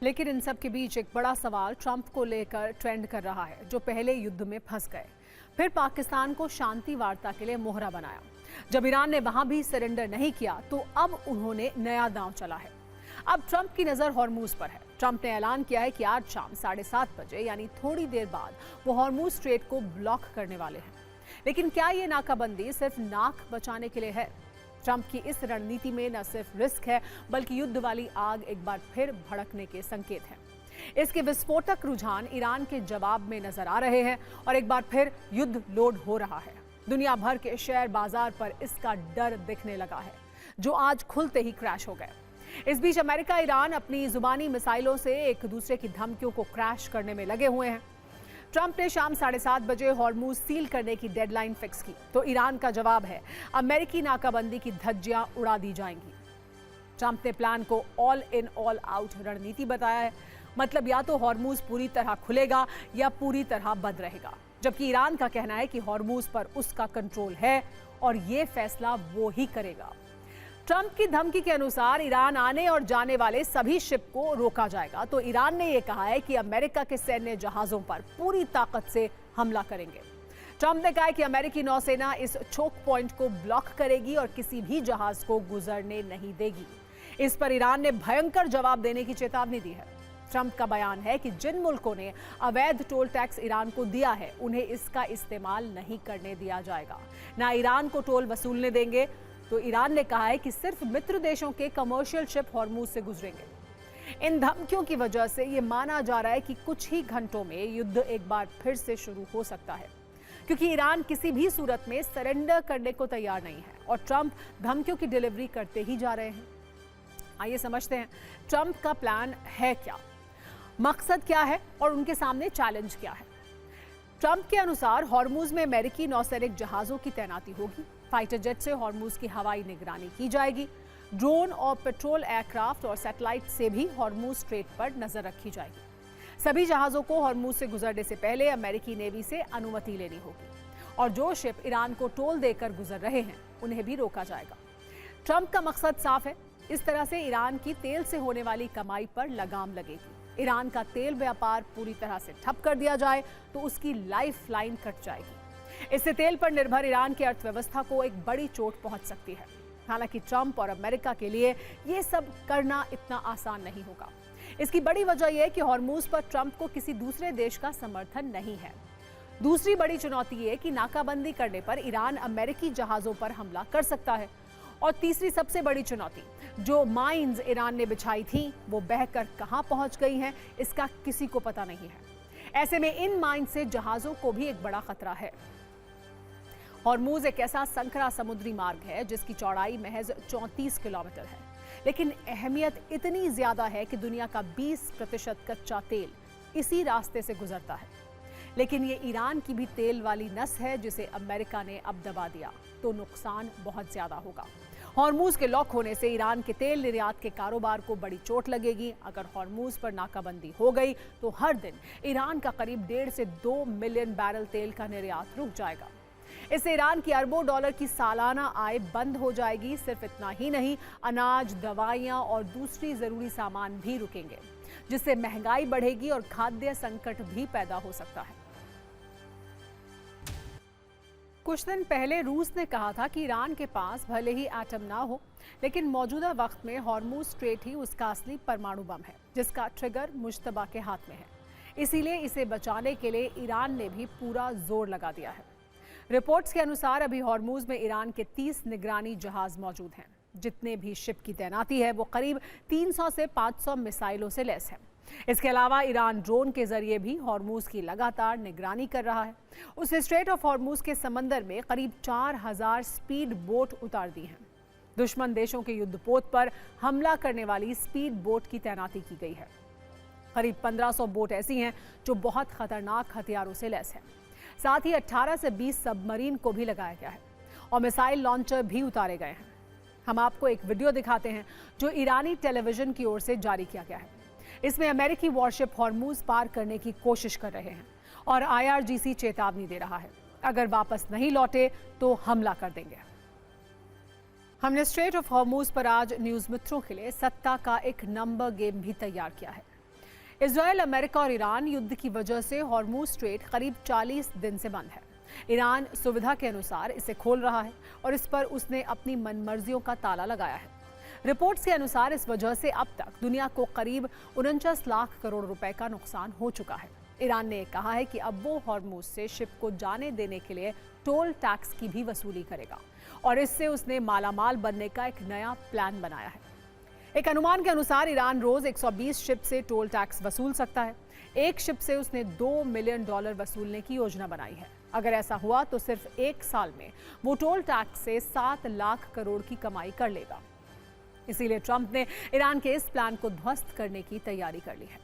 लेकिन इन सब के बीच एक बड़ा सवाल ट्रंप को लेकर ट्रेंड कर रहा है, जो पहले युद्ध में फंस गए, फिर पाकिस्तान को शांति वार्ता के लिए मोहरा बनाया। जब ईरान ने वहां भी सरेंडर नहीं किया तो अब उन्होंने नया दांव चला है। अब ट्रंप की नजर हॉर्मूज पर है। ट्रंप ने ऐलान किया है कि आज शाम 7:30 बजे यानी थोड़ी देर बाद वो हॉर्मूज स्ट्रेट को ब्लॉक करने वाले हैं। लेकिन क्या ये नाकाबंदी सिर्फ नाक बचाने के लिए है? ट्रंप की इस रणनीति में न सिर्फ रिस्क है बल्कि युद्ध वाली आग एक बार फिर भड़कने के संकेत हैं। इसके विस्फोटक रुझान ईरान के जवाब में नजर आ रहे हैं और एक बार फिर युद्ध लोड हो रहा है। दुनिया भर के शेयर बाजार पर इसका डर दिखने लगा है, जो आज खुलते ही क्रैश हो गए। इस बीच अमेरिका ईरान अपनी जुबानी मिसाइलों से एक दूसरे की धमकियों को क्रैश करने में लगे हुए हैं। ट्रंप ने शाम 7:30 बजे हॉर्मूज सील करने की डेडलाइन फिक्स की, तो ईरान का जवाब है अमेरिकी नाकाबंदी की धज्जियां उड़ा दी जाएंगी। ट्रंप ने प्लान को ऑल इन ऑल आउट रणनीति बताया है। मतलब या तो हॉर्मूज पूरी तरह खुलेगा या पूरी तरह बंद रहेगा, जबकि ईरान का कहना है कि हॉर्मूज पर उसका कंट्रोल है और ये फैसला वो ही करेगा। ट्रंप की धमकी के अनुसार ईरान आने और जाने वाले सभी शिप को रोका जाएगा, तो ईरान ने यह कहा है कि अमेरिका के सैन्य जहाजों पर पूरी ताकत से हमला करेंगे। ट्रंप ने कहा है कि अमेरिकी नौसेना इस चोक पॉइंट को ब्लॉक करेगी और किसी भी जहाज को गुजरने नहीं देगी। इस पर ईरान ने भयंकर जवाब देने की चेतावनी दी है। ट्रंप का बयान है कि जिन मुल्कों ने अवैध टोल टैक्स ईरान को दिया है, उन्हें इसका इस्तेमाल नहीं करने दिया जाएगा। ना ईरान को टोल वसूलने देंगे। तो ईरान ने कहा है कि सिर्फ मित्र देशों के कमर्शियल शिप हॉर्मूज से गुजरेंगे। इन धमकियों की वजह से ये माना जा रहा है कि कुछ ही घंटों में युद्ध एक बार फिर से शुरू हो सकता है, क्योंकि ईरान किसी भी सूरत में सरेंडर करने को तैयार नहीं है और ट्रंप धमकियों की डिलीवरी करते ही जा रहे हैं। आइए समझते हैं ट्रंप का प्लान है क्या, मकसद क्या है और उनके सामने चैलेंज क्या है। ट्रंप के अनुसार हॉर्मूज में अमेरिकी नौसैनिक जहाजों की तैनाती होगी। फाइटर जेट से हॉर्मूज की हवाई निगरानी की जाएगी। ड्रोन और पेट्रोल एयरक्राफ्ट और सैटेलाइट से भी हॉर्मूज स्ट्रेट पर नजर रखी जाएगी। सभी जहाजों को हॉर्मूज से गुजरने से पहले अमेरिकी नेवी से अनुमति लेनी होगी और जो शिप ईरान को टोल देकर गुजर रहे हैं उन्हें भी रोका जाएगा। ट्रंप का मकसद साफ है। इस तरह से ईरान की तेल से होने वाली कमाई पर लगाम लगेगी। ईरान का तेल व्यापार पूरी तरह से ठप कर दिया जाए तो उसकी लाइफ लाइन कट जाएगी। इससे तेल पर निर्भर ईरान की अर्थव्यवस्था को एक बड़ी चोट पहुंच सकती है। हालांकि ट्रंप और अमेरिका के लिए यह सब करना इतना आसान नहीं होगा। इसकी बड़ी वजह यह है कि हॉर्मूज पर ट्रंप को किसी दूसरे देश का समर्थन नहीं है। दूसरी बड़ी चुनौती ये कि नाकाबंदी करने पर ईरान अमेरिकी जहाजों पर हमला कर सकता है। और तीसरी सबसे बड़ी चुनौती, जो माइंस ईरान ने बिछाई थी वो बहकर कहां पहुंच गई हैं, इसका किसी को पता नहीं है। ऐसे में इन माइंस से जहाजों को भी एक बड़ा खतरा है। हॉर्मूज एक ऐसा संकरा समुद्री मार्ग है जिसकी चौड़ाई महज 34 किलोमीटर है, लेकिन अहमियत इतनी ज्यादा है कि दुनिया का 20% कच्चा तेल इसी रास्ते से गुजरता है। लेकिन ये ईरान की भी तेल वाली नस है जिसे अमेरिका ने अब दबा दिया, तो नुकसान बहुत ज्यादा होगा। हॉर्मूज के लॉक होने से ईरान के तेल निर्यात के कारोबार को बड़ी चोट लगेगी। अगर हॉर्मूज पर नाकाबंदी हो गई तो हर दिन ईरान का करीब 1.5 से 2 मिलियन बैरल तेल का निर्यात रुक जाएगा। इससे ईरान की अरबों डॉलर की सालाना आय बंद हो जाएगी। सिर्फ इतना ही नहीं, अनाज, दवाइयां और दूसरी जरूरी सामान भी रुकेंगे, जिससे महंगाई बढ़ेगी और खाद्य संकट भी पैदा हो सकता है। कुछ दिन पहले रूस ने कहा था कि ईरान के पास भले ही एटम ना हो, लेकिन मौजूदा वक्त में हॉर्मूज स्ट्रेट ही उसका असली परमाणु बम है, जिसका ट्रिगर मुश्तबा के हाथ में है। इसीलिए इसे बचाने के लिए ईरान ने भी पूरा जोर लगा दिया है। रिपोर्ट्स के अनुसार अभी हॉर्मूज में ईरान के 30 निगरानी जहाज मौजूद हैं। जितने भी शिप की तैनाती है वो करीब 300 से 500 मिसाइलों से लैस है। इसके अलावा ईरान ड्रोन के जरिए भी हॉर्मूज की लगातार निगरानी कर रहा है। उसने स्ट्रेट ऑफ हॉर्मूज के समंदर में करीब 4000 स्पीड बोट उतार दी हैं। दुश्मन देशों के युद्धपोत पर हमला करने वाली स्पीड बोट की तैनाती की गई है। करीब 1500 बोट ऐसी हैं जो बहुत खतरनाक हथियारों से लैस हैं। साथ ही 18 से 20 सबमरीन को भी लगाया गया है और मिसाइल लॉन्चर भी उतारे गए हैं। हम आपको एक वीडियो दिखाते हैं जो ईरानी टेलीविजन की ओर से जारी किया गया है। इसमें अमेरिकी वॉरशिप हॉर्मूज पार करने की कोशिश कर रहे हैं और IRGC चेतावनी दे रहा है, अगर वापस नहीं लौटे तो हमला कर देंगे। हमने स्ट्रेट ऑफ हॉर्मूज पर आज न्यूज मित्रों के लिए सत्ता का एक नंबर गेम भी तैयार किया है। इजराइल, अमेरिका और ईरान युद्ध की वजह से हॉर्मुज स्ट्रेट करीब 40 दिन से बंद है। ईरान सुविधा के अनुसार इसे खोल रहा है और इस पर उसने अपनी मनमर्जियों का ताला लगाया है। रिपोर्ट्स के अनुसार इस वजह से अब तक दुनिया को करीब 49 लाख करोड़ रुपए का नुकसान हो चुका है। ईरान ने कहा है कि अब वो हॉर्मुज से शिप को जाने देने के लिए टोल टैक्स की भी वसूली करेगा और इससे उसने मालामाल बनने का एक नया प्लान बनाया है। एक अनुमान के अनुसार ईरान रोज 120 शिप से टोल टैक्स वसूल सकता है। एक शिप से उसने $2 मिलियन वसूलने की योजना बनाई है। अगर ऐसा हुआ तो सिर्फ एक साल में वो टोल टैक्स से 7 लाख करोड़ की कमाई कर लेगा। इसीलिए ट्रंप ने ईरान के इस प्लान को ध्वस्त करने की तैयारी कर ली है।